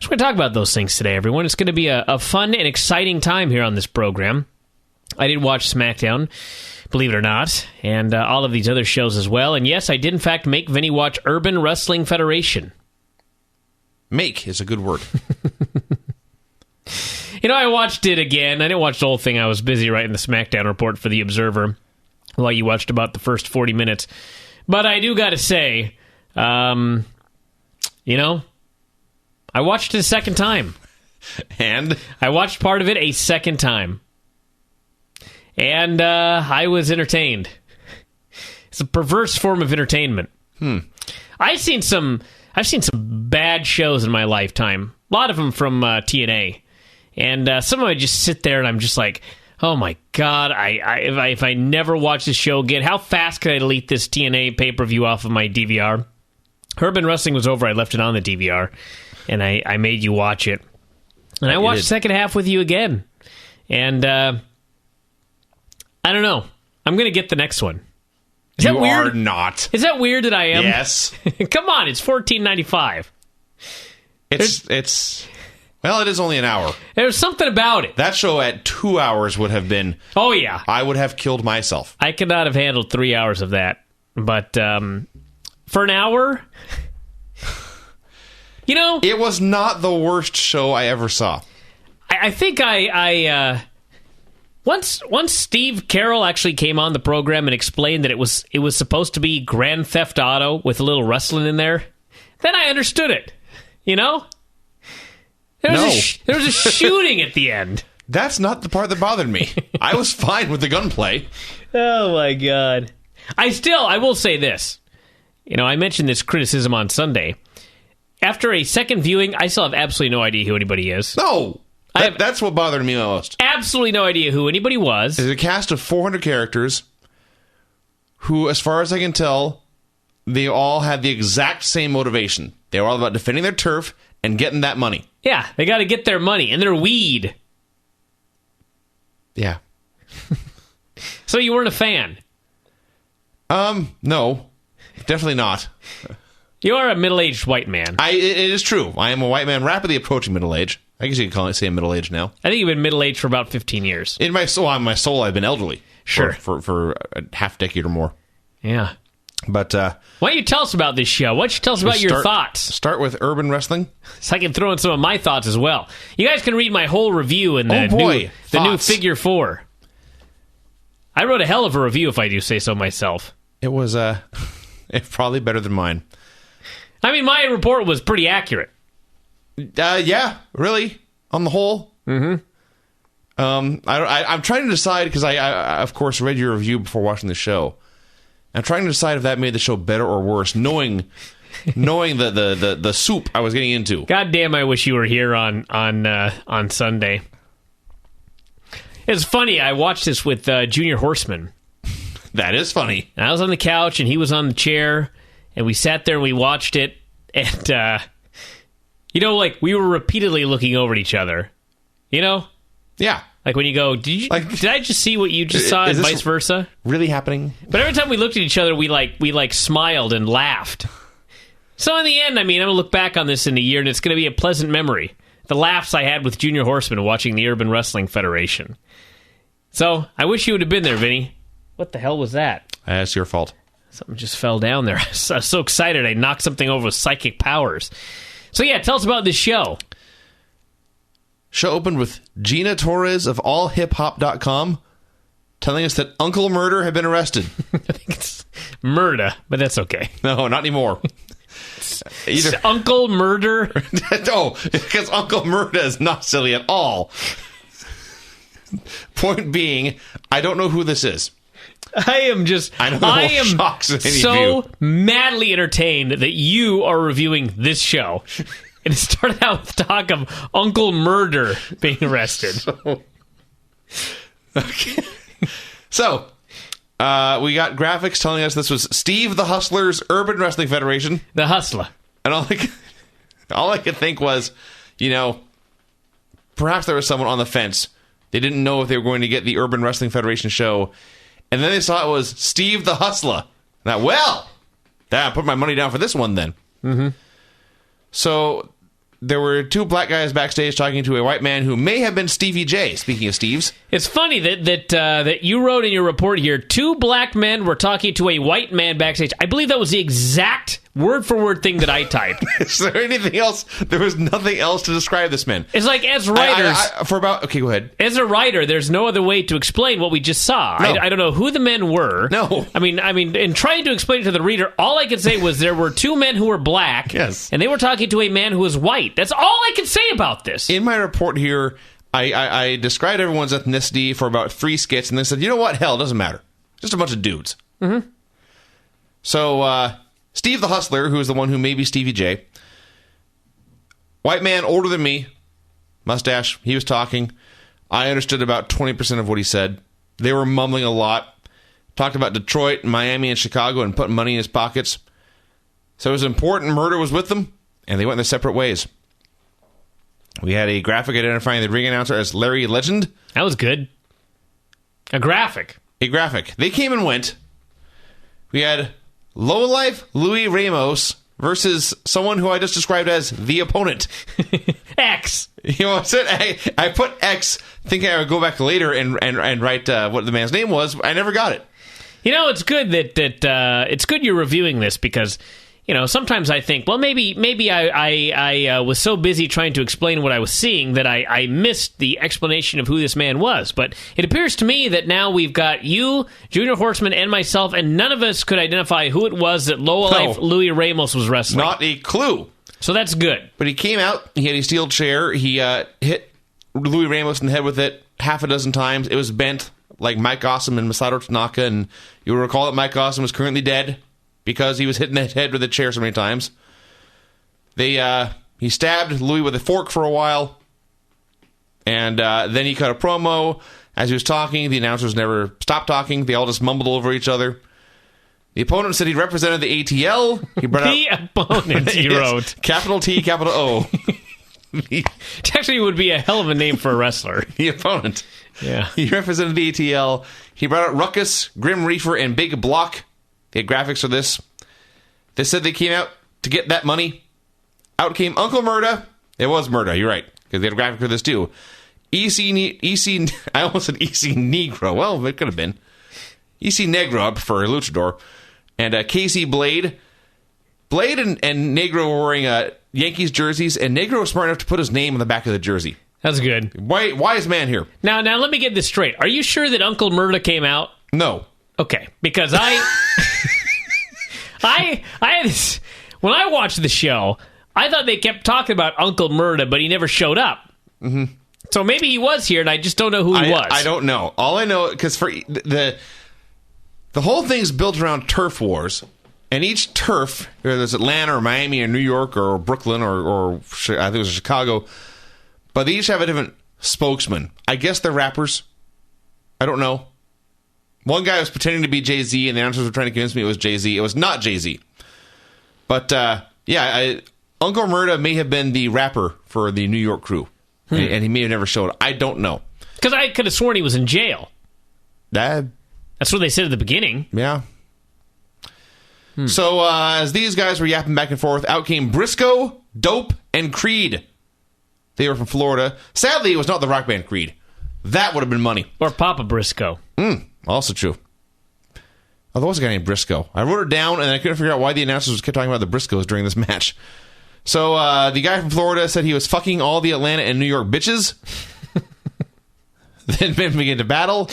So we're going to talk about those things today, everyone. It's going to be a fun and exciting time here on this program. I did watch SmackDown, believe it or not, and all of these other shows as well. And yes, I did, in fact, make Vinny watch Urban Wrestling Federation. Make is a good word. I watched it again. I didn't watch the whole thing. I was busy writing the SmackDown report for The Observer while you watched about the first 40 minutes. But I do got to say, I watched it a second time. And? I watched part of it a second time. And I was entertained. It's a perverse form of entertainment. I've seen some bad shows in my lifetime. A lot of them from TNA. And some of them I just sit there and I'm just like, oh my God, if I never watch this show again, how fast could I delete this TNA pay-per-view off of my DVR? Urban Wrestling was over. I left it on the DVR. And I made you watch it. And I watched the second half with you again. And I don't know. I'm going to get the next one. Is that weird? You are not. Is that weird that I am? Yes. Come on, it's $14.95. Well, it is only an hour. There's something about it. That show at 2 hours would have been... Oh, yeah. I would have killed myself. I could not have handled 3 hours of that. But for an hour... It was not the worst show I ever saw. I think once Steve Carroll actually came on the program and explained that it was supposed to be Grand Theft Auto with a little wrestling in there, then I understood it. There was a shooting at the end. That's not the part that bothered me. I was fine with the gunplay. Oh my God. I will say this. I mentioned this criticism on Sunday. After a second viewing, I still have absolutely no idea who anybody is. No! That's what bothered me most. Absolutely no idea who anybody was. There's a cast of 400 characters who, as far as I can tell, they all had the exact same motivation. They were all about defending their turf and getting that money. Yeah, they got to get their money and their weed. Yeah. So you weren't a fan? No. Definitely not. You are a middle-aged white man. It is true. I am a white man rapidly approaching middle age. I guess you could say I'm middle-aged now. I think you've been middle-aged for about 15 years. In my soul, I've been elderly. Sure. For a half decade or more. Yeah. But why don't you tell us about this show? Why don't you tell us about your thoughts? Start with Urban Wrestling. So I can throw in some of my thoughts as well. You guys can read my whole review in the new Figure 4. I wrote a hell of a review, if I do say so myself. It was it's probably better than mine. I mean, my report was pretty accurate. Yeah, really, on the whole. Mm-hmm. I'm trying to decide, because I of course read your review before watching the show. I'm trying to decide if that made the show better or worse, knowing the soup I was getting into. God damn, I wish you were here on Sunday. It's funny, I watched this with Junior Horseman. That is funny. And I was on the couch, and he was on the chair, and we sat there and we watched it, and, we were repeatedly looking over at each other. Yeah. Like when you go, did I just see what you just saw, and vice versa? Really happening? But every time we looked at each other, we smiled and laughed. So in the end, I'm going to look back on this in a year, and it's going to be a pleasant memory. The laughs I had with Junior Horseman watching the Urban Wrestling Federation. So I wish you would have been there, Vinny. What the hell was that? That's your fault. Something just fell down there. I was so excited I knocked something over with psychic powers. So yeah, tell us about this show. Show opened with Gina Torres of allhiphop.com telling us that Uncle Murder had been arrested. I think it's Murda, but that's okay. No, not anymore. Either Uncle Murder? No, because Uncle Murda is not silly at all. Point being, I don't know who this is. I am so madly entertained that you are reviewing this show. And it started out with talk of Uncle Murder being arrested. So, we got graphics telling us this was Steve the Hustler's Urban Wrestling Federation. The Hustler. And all I could think was, perhaps there was someone on the fence. They didn't know if they were going to get the Urban Wrestling Federation show. And then they saw it was Steve the Hustler. Now, I put my money down for this one then. Mm-hmm. So there were two black guys backstage talking to a white man who may have been Stevie J. Speaking of Steves. It's funny that you wrote in your report here, two black men were talking to a white man backstage. I believe that was the exact word-for-word thing that I typed. Is there anything else? There was nothing else to describe this man. It's like, as writers... Okay, go ahead. As a writer, there's no other way to explain what we just saw. No. I don't know who the men were. No. I mean, in trying to explain it to the reader, all I could say was there were two men who were black, yes, and they were talking to a man who was white. That's all I can say about this. In my report here, I described everyone's ethnicity for about 3 skits, and then said, you know what? Hell, it doesn't matter. Just a bunch of dudes. Mm-hmm. So, Steve the Hustler, who is the one who may be Stevie J, white man, older than me, mustache, he was talking. I understood about 20% of what he said. They were mumbling a lot. Talked about Detroit, Miami, and Chicago and putting money in his pockets. So it was important murder was with them, and they went their separate ways. We had a graphic identifying the ring announcer as Larry Legend. That was good. A graphic. A graphic. They came and went. We had lowlife Louis Ramos versus someone who I just described as the opponent. X. You know what I put X thinking I would go back later and write what the man's name was. I never got it. You know, it's good that it's good you're reviewing this because, you know, sometimes I think, well, maybe I was so busy trying to explain what I was seeing that I missed the explanation of who this man was. But it appears to me that now we've got you, Junior Horseman, and myself, and none of us could identify who it was that lowlife Louis Ramos was wrestling. Not a clue. So that's good. But he came out, he had a steel chair, he hit Louis Ramos in the head with it half a dozen times. It was bent like Mike Awesome and Masato Tanaka, and you'll recall that Mike Awesome is currently dead because he was hit in the head with a chair so many times. He stabbed Louis with a fork for a while, and then he cut a promo. As he was talking, the announcers never stopped talking. They all just mumbled over each other. The opponent said he represented the ATL. He brought the opponent, he wrote. Capital T, capital O. It actually would be a hell of a name for a wrestler. The opponent. Yeah. He represented the ATL. He brought out Ruckus, Grim Reaper, and Big Block. They had graphics for this. They said they came out to get that money. Out came Uncle Murda. It was Murda, you're right, because they had a graphic for this too. I almost said EC Negro. Well, it could have been. EC Negro, I prefer Luchador. And Casey Blade. Blade and Negro were wearing Yankees jerseys, and Negro was smart enough to put his name on the back of the jersey. That's good. Wise man here. Now, let me get this straight. Are you sure that Uncle Murda came out? No. Okay, because I had this, when I watched the show, I thought they kept talking about Uncle Murda, but he never showed up. Mm-hmm. So maybe he was here, and I just don't know who he was. I don't know. All I know, because for the whole thing's built around turf wars, and each turf, whether it's Atlanta or Miami or New York or Brooklyn or I think it was Chicago, but they each have a different spokesman. I guess they're rappers. I don't know. One guy was pretending to be Jay-Z, and the announcers were trying to convince me it was Jay-Z. It was not Jay-Z. But, Uncle Murda may have been the rapper for the New York crew, and he may have never showed up. I don't know. Because I could have sworn he was in jail. That's what they said at the beginning. Yeah. So, as these guys were yapping back and forth, out came Briscoe, Dope, and Creed. They were from Florida. Sadly, it was not the rock band Creed. That would have been money. Or Papa Briscoe. Also true. Oh, there was a guy named Briscoe. I wrote it down, and I couldn't figure out why the announcers kept talking about the Briscoes during this match. So, the guy from Florida said he was fucking all the Atlanta and New York bitches. Then men began to battle.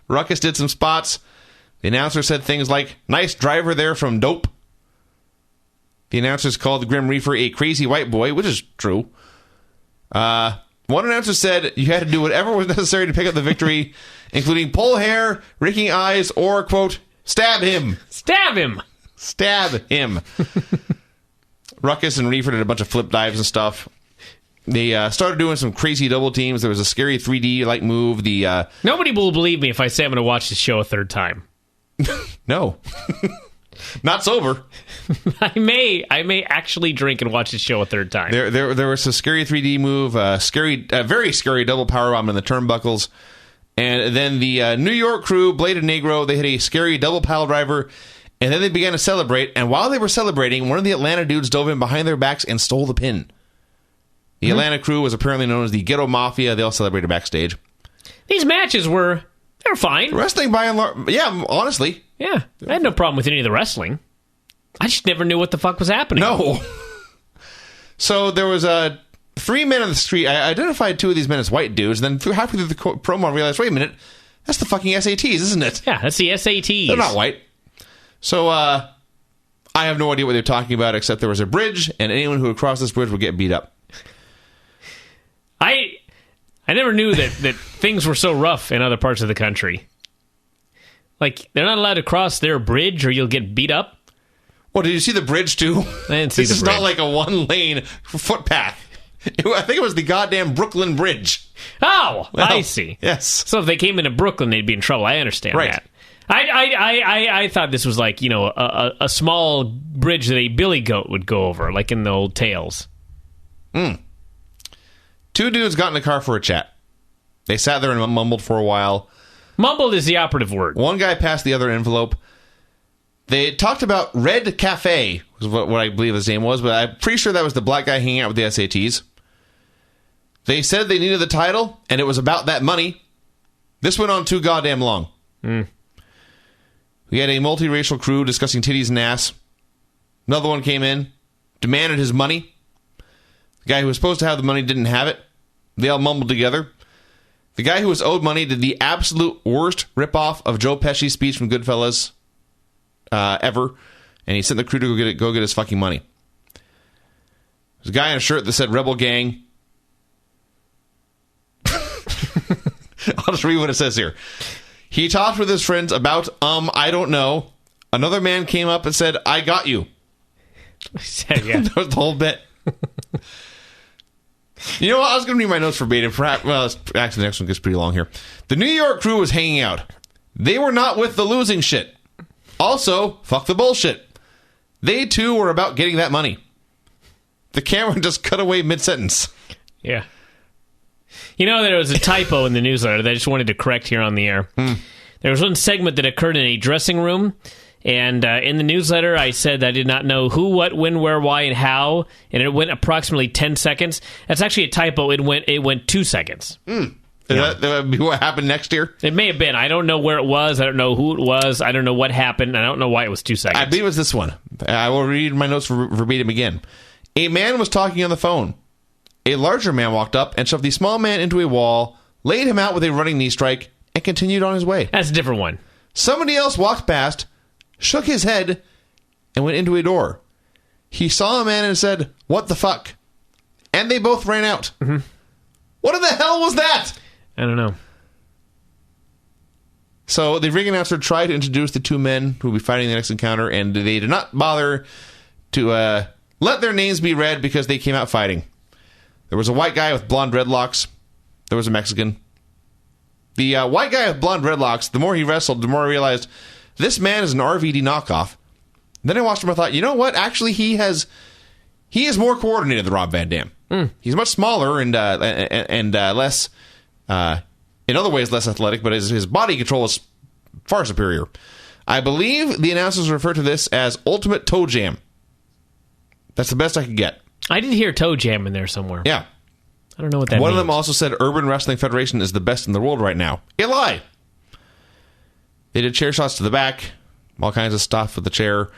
Ruckus did some spots. The announcer said things like, nice driver there from Dope. The announcers called the Grim Reaper a crazy white boy, which is true. One announcer said you had to do whatever was necessary to pick up the victory, including pull hair, raking eyes, or, quote, stab him. Stab him. Stab him. Ruckus and Reefer did a bunch of flip dives and stuff. They started doing some crazy double teams. There was a scary 3D-like move. Nobody will believe me if I say I'm going to watch the show a third time. No. Not sober. I may actually drink and watch the show a third time. There was a scary 3D move, very scary double powerbomb in the turnbuckles, and then the New York crew, Blade and Negro, they hit a scary double pile driver And then they began to celebrate, and while they were celebrating, one of the Atlanta dudes dove in behind their backs and stole the pin. The Atlanta crew was apparently known as the Ghetto Mafia. They all celebrated backstage. These matches they were fine. Wrestling, by and large, yeah, honestly. Yeah, I had no problem with any of the wrestling. I just never knew what the fuck was happening. No. So there was 3 men on the street. I identified 2 of these men as white dudes, and then halfway through the promo, I realized, wait a minute, that's the fucking SATs, isn't it? Yeah, that's the SATs. They're not white. So, I have no idea what they're talking about, except there was a bridge, and anyone who would cross this bridge would get beat up. I never knew that things were so rough in other parts of the country. Like, they're not allowed to cross their bridge or you'll get beat up. Well, did you see the bridge, too? I didn't see this the is bridge. not like a one-lane footpath. I think it was the goddamn Brooklyn Bridge. Oh, Well, I see. Yes. So if they came into Brooklyn, they'd be in trouble. I understand Right. that. I thought this was like, a small bridge that a billy goat would go over, like in the old tales. 2 dudes got in the car for a chat. They sat there and mumbled for a while. Mumbled is the operative word. One guy passed the other envelope. They talked about Red Cafe, was what I believe his name was, but I'm pretty sure that was the black guy hanging out with the SATs. They said they needed the title, and it was about that money. This went on too goddamn long. We had a multiracial crew discussing titties and ass. Another one came in, demanded his money. The guy who was supposed to have the money didn't have it. They all mumbled together. The guy who was owed money did the absolute worst ripoff of Joe Pesci's speech from Goodfellas ever, and he sent the crew to go get his fucking money. There's a guy in a shirt that said Rebel Gang. I'll just read what it says here. He talked with his friends about, I don't know. Another man came up and said, I got you. Yeah. That was the whole bit. You know what? I was going to read my notes verbatim. Well, actually, the next one gets pretty long here. The New York crew was hanging out. They were not with the losing shit. Also, fuck the bullshit. They, too, were about getting that money. The camera just cut away mid-sentence. Yeah. You know, there was a typo in the newsletter that I just wanted to correct here on the air. There was one segment that occurred in a dressing room, and in the newsletter I said that I did not know who, what, when, where, why, and how, and it went approximately 10 seconds. That's actually a typo. It went 2 seconds. That would be what happened next year? It may have been. I don't know where it was. I don't know who it was. I don't know what happened. I don't know why it was 2 seconds. I believe it was this one. I will read my notes verbatim again. A man was talking on the phone. A larger man walked up and shoved the small man into a wall, laid him out with a running knee strike, and continued on his way. That's a different one. Somebody else walked past, shook his head, and went into a door. He saw a man and said, "What the fuck?" And they both ran out. What in the hell was that? I don't know. So the ring announcer tried to introduce the 2 men who will be fighting the next encounter, and they did not bother to let their names be read because they came out fighting. There was a white guy with blonde dreadlocks. There was a Mexican. The white guy with blonde dreadlocks, the more he wrestled, the more I realized this man is an RVD knockoff. Then I watched him and I thought, you know what? Actually, he is more coordinated than Rob Van Dam. He's much smaller and less, in other ways, less athletic, but his body control is far superior. I believe the announcers refer to this as Ultimate Toe Jam. That's the best I could get. I did hear Toe Jam in there somewhere. Yeah. I don't know what that means. One of them also said Urban Wrestling Federation is the best in the world right now. A lie. They did chair shots to the back, all kinds of stuff with the chair.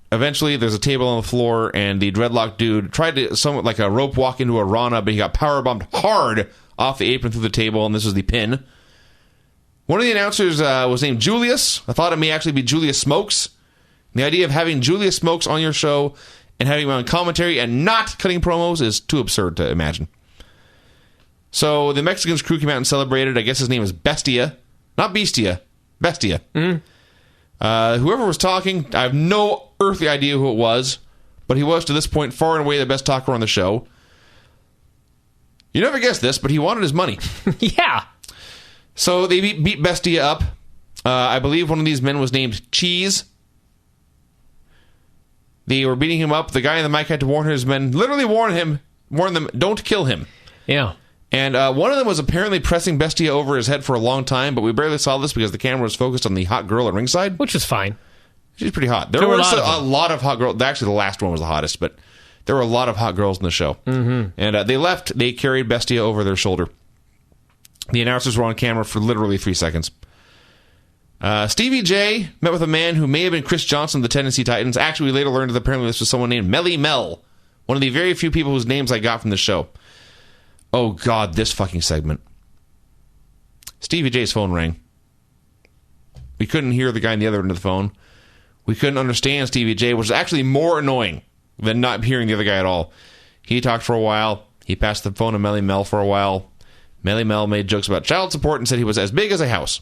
Eventually, there's a table on the floor, and the dreadlock dude tried to somewhat like a rope walk into a Rana, but he got powerbombed hard off the apron through the table, and this was the pin. One of the announcers was named Julius. I thought it may actually be Julius Smokes. The idea of having Julius Smokes on your show and having him on commentary and not cutting promos is too absurd to imagine. So the Mexicans crew came out and celebrated. I guess his name is Bestia. Not Bestia. Bestia. Whoever was talking, I have no earthly idea who it was, but he was, to this point, far and away the best talker on the show. You never guessed this, but he wanted his money. Yeah. So they beat Bestia up. I believe one of these men was named Cheese. They were beating him up. The guy in the mic had to warn his men, literally warn them, don't kill him. Yeah. And one of them was apparently pressing Bestia over his head for a long time, but we barely saw this because the camera was focused on the hot girl at ringside. Which was fine. She's pretty hot. There were a lot of hot girls. Actually, the last one was the hottest, but there were a lot of hot girls in the show. Mm-hmm. And they left. They carried Bestia over their shoulder. The announcers were on camera for literally 3 seconds. Stevie J met with a man who may have been Chris Johnson of the Tennessee Titans. Actually, we later learned that apparently this was someone named Melly Mel, one of the very few people whose names I got from the show. Oh, God, this fucking segment. Stevie J's phone rang. We couldn't hear the guy on the other end of the phone. We couldn't understand Stevie J, which is actually more annoying than not hearing the other guy at all. He talked for a while. He passed the phone to Melly Mel for a while. Melly Mel made jokes about child support and said he was as big as a house.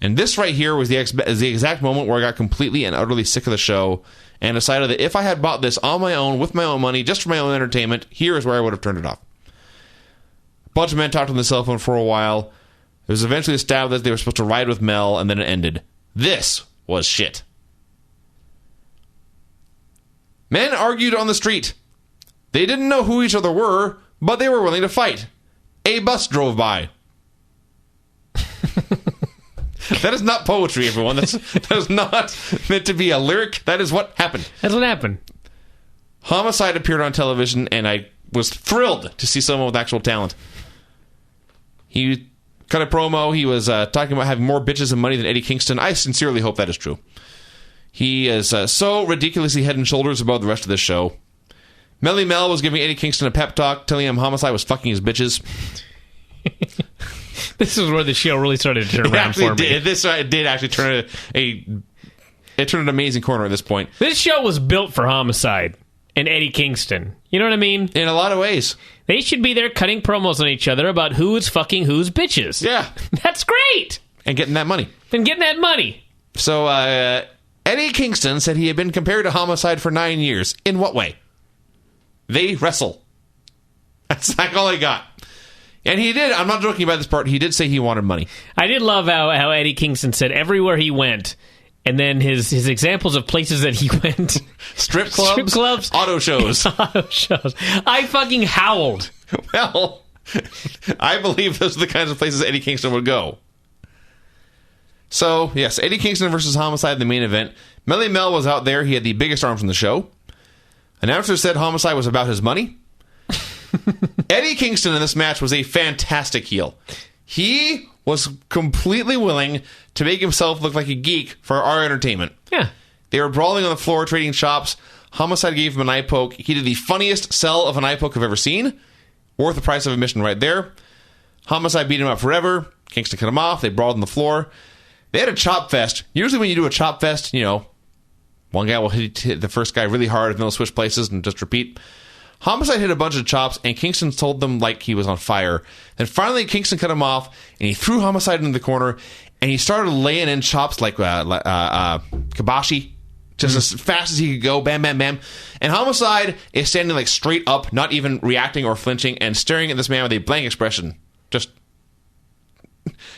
And this right here was the exact moment where I got completely and utterly sick of the show and decided that if I had bought this on my own, with my own money, just for my own entertainment, here is where I would have turned it off. A bunch of men talked on the cell phone for a while. It was eventually established that they were supposed to ride with Mel, and then it ended. This was shit. Men argued on the street. They didn't know who each other were, but they were willing to fight. A bus drove by. That is not poetry, everyone. That is not meant to be a lyric. That is what happened. That's what happened. Homicide appeared on television, and I was thrilled to see someone with actual talent. He cut a promo. He was talking about having more bitches and money than Eddie Kingston. I sincerely hope that is true. He is so ridiculously head and shoulders above the rest of this show. Melly Mel was giving Eddie Kingston a pep talk, telling him Homicide was fucking his bitches. This is where the show really started to turn around for me. This did actually turn it turned an amazing corner at this point. This show was built for Homicide and Eddie Kingston. You know what I mean? In a lot of ways. They should be there cutting promos on each other about who is fucking whose bitches. Yeah. That's great. And getting that money. So, Eddie Kingston said he had been compared to Homicide for 9 years. In what way? They wrestle. That's like all I got. And he did, I'm not joking about this part, he did say he wanted money. I did love how Eddie Kingston said everywhere he went, and then his examples of places that he went. Strip clubs? Auto shows. Auto shows. I fucking howled. Well, I believe those are the kinds of places Eddie Kingston would go. So, yes, Eddie Kingston versus Homicide in the main event. Melly Mel was out there. He had the biggest arms in the show. Announcer said Homicide was about his money. Eddie Kingston in this match was a fantastic heel. He was completely willing to make himself look like a geek for our entertainment. Yeah. They were brawling on the floor, trading chops. Homicide gave him an eye poke. He did the funniest sell of an eye poke I've ever seen. Worth the price of admission right there. Homicide beat him up forever. Kingston cut him off. They brawled on the floor. They had a chop fest. Usually when you do a chop fest, one guy will hit the first guy really hard and they'll switch places and just repeat. Homicide hit a bunch of chops, and Kingston told them like he was on fire. Then finally, Kingston cut him off, and he threw Homicide into the corner, and he started laying in chops like Kibashi, just as fast as he could go, bam, bam, bam. And Homicide is standing like straight up, not even reacting or flinching, and staring at this man with a blank expression. Just...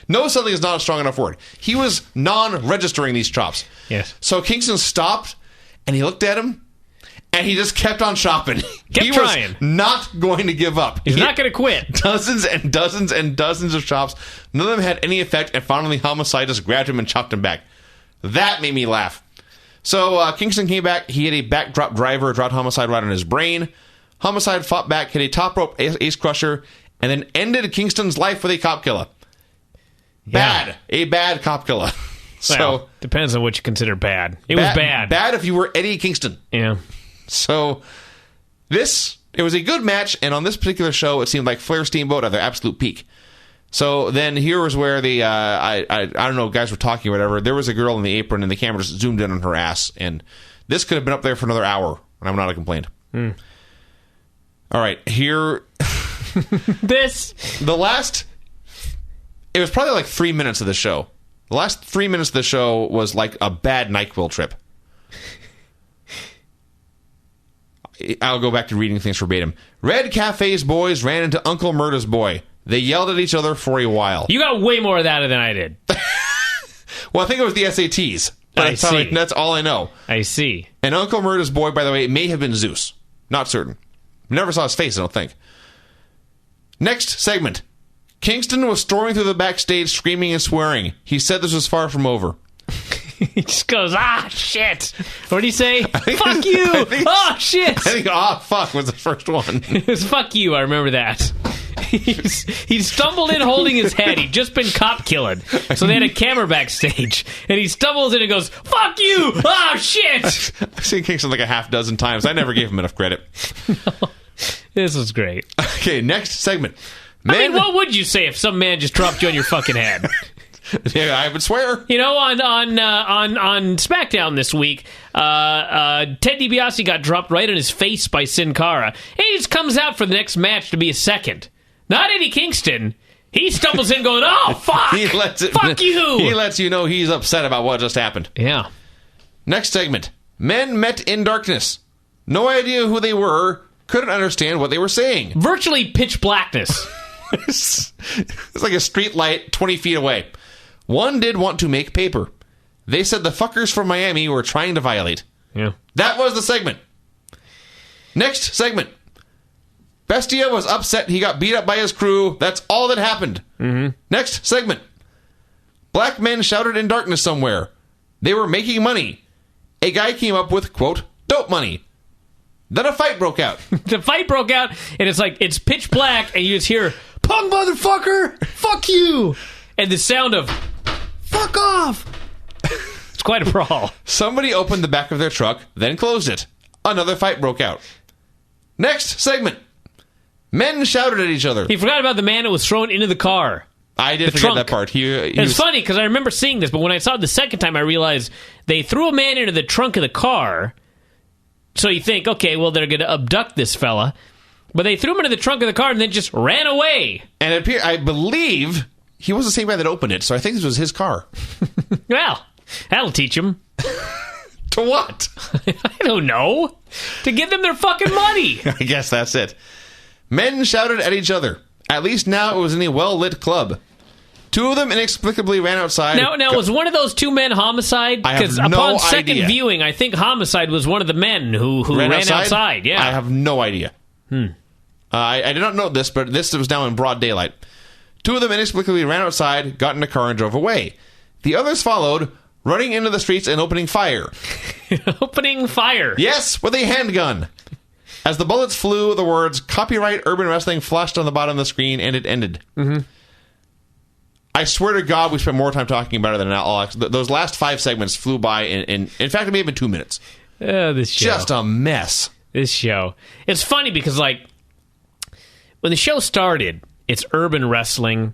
No, something is not a strong enough word. He was non-registering these chops. Yes. So Kingston stopped, and he looked at him, and he just kept on chopping. Kept trying. Was not going to give up. He's not going to quit. Dozens and dozens and dozens of chops. None of them had any effect, and finally Homicide just grabbed him and chopped him back. That made me laugh. So Kingston came back. He had a backdrop driver, dropped Homicide right on his brain. Homicide fought back, hit a top rope ace crusher, and then ended Kingston's life with a cop killer. Bad. Yeah. A bad cop killer. So depends on what you consider bad. It was bad. Bad if you were Eddie Kingston. Yeah. So it was a good match, and on this particular show, it seemed like Flair Steamboat at their absolute peak. So then here was where the I don't know, guys were talking or whatever. There was a girl in the apron, and the camera just zoomed in on her ass, and this could have been up there for another hour, and I would not have complained. All right, here. It was probably like 3 minutes of the show. The last 3 minutes of the show was like a bad NyQuil trip. I'll go back to reading things verbatim. Red Cafe's boys ran into Uncle Murda's boy. They yelled at each other for a while. You got way more of that than I did. Well, I think it was the SATs. That's all I know. I see. And Uncle Murda's boy, by the way, may have been Zeus. Not certain. Never saw his face, I don't think. Next segment. Kingston was storming through the backstage screaming and swearing. He said this was far from over. He just goes, shit. What did he say? Fuck you. Shit. I think, fuck was the first one. It was fuck you. I remember that. He stumbled in holding his head. He'd just been cop killed. So they had a camera backstage. And he stumbles in and goes, fuck you. Shit. I've seen Kingston like a half dozen times. I never gave him enough credit. No, this was great. Okay, next segment. I mean, what would you say if some man just dropped you on your fucking head? Yeah, I would swear. You know, on SmackDown this week, Ted DiBiase got dropped right on his face by Sin Cara. He just comes out for the next match to be a second. Not Eddie Kingston. He stumbles in going, fuck! Fuck you! He lets you know he's upset about what just happened. Yeah. Next segment. Men met in darkness. No idea who they were. Couldn't understand what they were saying. Virtually pitch blackness. It's like a street light 20 feet away. One did want to make paper. They said the fuckers from Miami were trying to violate. Yeah. That was the segment. Next segment. Bestia was upset he got beat up by his crew. That's all that happened. Mm-hmm. Next segment. Black men shouted in darkness somewhere. They were making money. A guy came up with, quote, dope money. Then a fight broke out. The fight broke out, and it's pitch black, and you just hear, punk motherfucker, fuck you, and the sound of, fuck off. It's quite a brawl. Somebody opened the back of their truck, then closed it. Another fight broke out. Next segment. Men shouted at each other. He forgot about the man that was thrown into the car. I did forget that part. It's funny, because I remember seeing this, but when I saw it the second time, I realized they threw a man into the trunk of the car. So you think, okay, well, they're going to abduct this fella. But they threw him into the trunk of the car and then just ran away. And I believe he was the same guy that opened it, so I think this was his car. Well, that'll teach him. To what? I don't know. To give them their fucking money. I guess that's it. Men shouted at each other. At least now it was in a well-lit club. Two of them inexplicably ran outside. Now was one of those two men homicide? Because upon second viewing, I think homicide was one of the men who ran outside. Yeah, I have no idea. I did not know this, but this was now in broad daylight. Two of them inexplicably ran outside, got in a car, and drove away. The others followed, running into the streets and opening fire. Opening fire? Yes, with a handgun. As the bullets flew, the words "Copyright Urban Wrestling" flashed on the bottom of the screen, and it ended. Mm-hmm. I swear to God, we spent more time talking about it than Alex. Those last 5 segments flew by in fact, it may have been 2 minutes. This show. Just a mess. This show. It's funny because, like, when the show started, it's urban wrestling,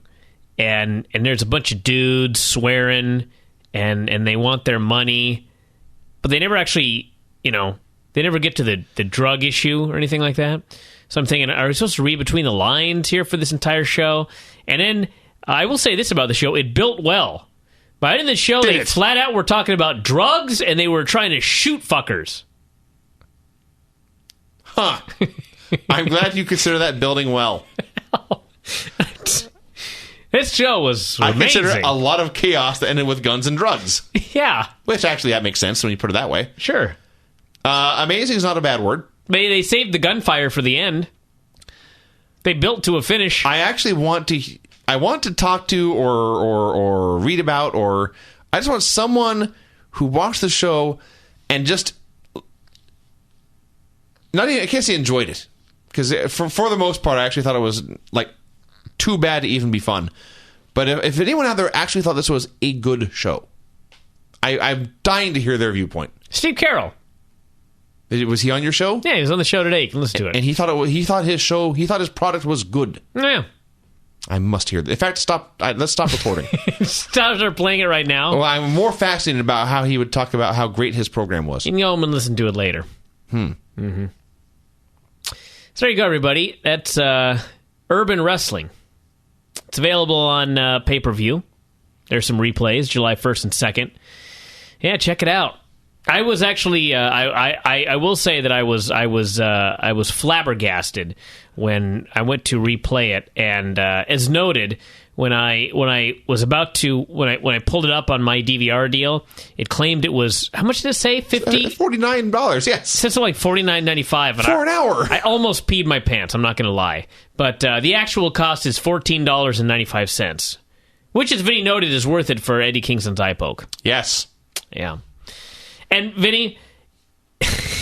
and there's a bunch of dudes swearing, and they want their money, but they never actually, they never get to the drug issue or anything like that. So I'm thinking, are we supposed to read between the lines here for this entire show? And then I will say this about the show. It built well. By the end of the show, they flat out were talking about drugs, and they were trying to shoot fuckers. Huh. I'm glad you consider that building well. This show was amazing. I consider a lot of chaos that ended with guns and drugs. Yeah. Which actually, that makes sense when you put it that way. Sure. Amazing is not a bad word. They saved the gunfire for the end. They built to a finish. I actually want to talk to or read about, or I just want someone who watched the show and just I can't say enjoyed it, because for the most part I actually thought it was like too bad to even be fun. But if anyone out there actually thought this was a good show, I'm dying to hear their viewpoint. Steve Carroll. Was he on your show? Yeah, he was on the show today. You can listen to it. And he thought his product was good. Yeah. I must hear that. In fact, let's stop recording. Start playing it right now. Well, I'm more fascinated about how he would talk about how great his program was. You can go home and listen to it later. Mm-hmm. So there you go, everybody. That's Urban Wrestling. It's available on pay-per-view. There's some replays, July 1st and 2nd. Yeah, check it out. I was actually I will say that I was flabbergasted when I went to replay it, and as noted, when I was about to when I pulled it up on my DVR deal, it claimed it was, how much did it say? $49, yes. It said something like $49.95 for an hour. I almost peed my pants, I'm not going to lie. But the actual cost is $14.95, which, as Vinny noted, is worth it for Eddie Kingston's eye poke. Yes. Yeah. And Vinny,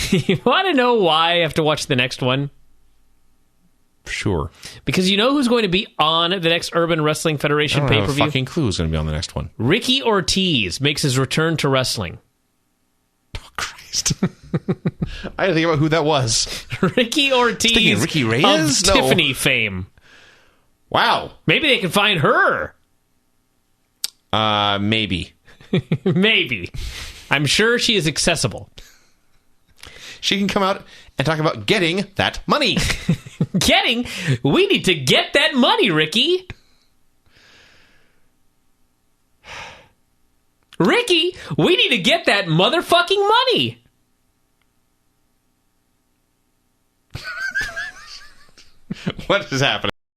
you want to know why I have to watch the next one? Sure. Because you know who's going to be on the next Urban Wrestling Federation pay-per-view? I don't have a fucking clue who's going to be on the next one. Ricky Ortiz makes his return to wrestling. Oh, Christ. I didn't think about who that was. Ricky Ortiz Ricky Reyes? of Tiffany fame. Wow. Maybe they can find her. Maybe. Maybe. I'm sure she is accessible. She can come out and talk about getting that money. We need to get that money, Ricky. Ricky, we need to get that motherfucking money. What is happening?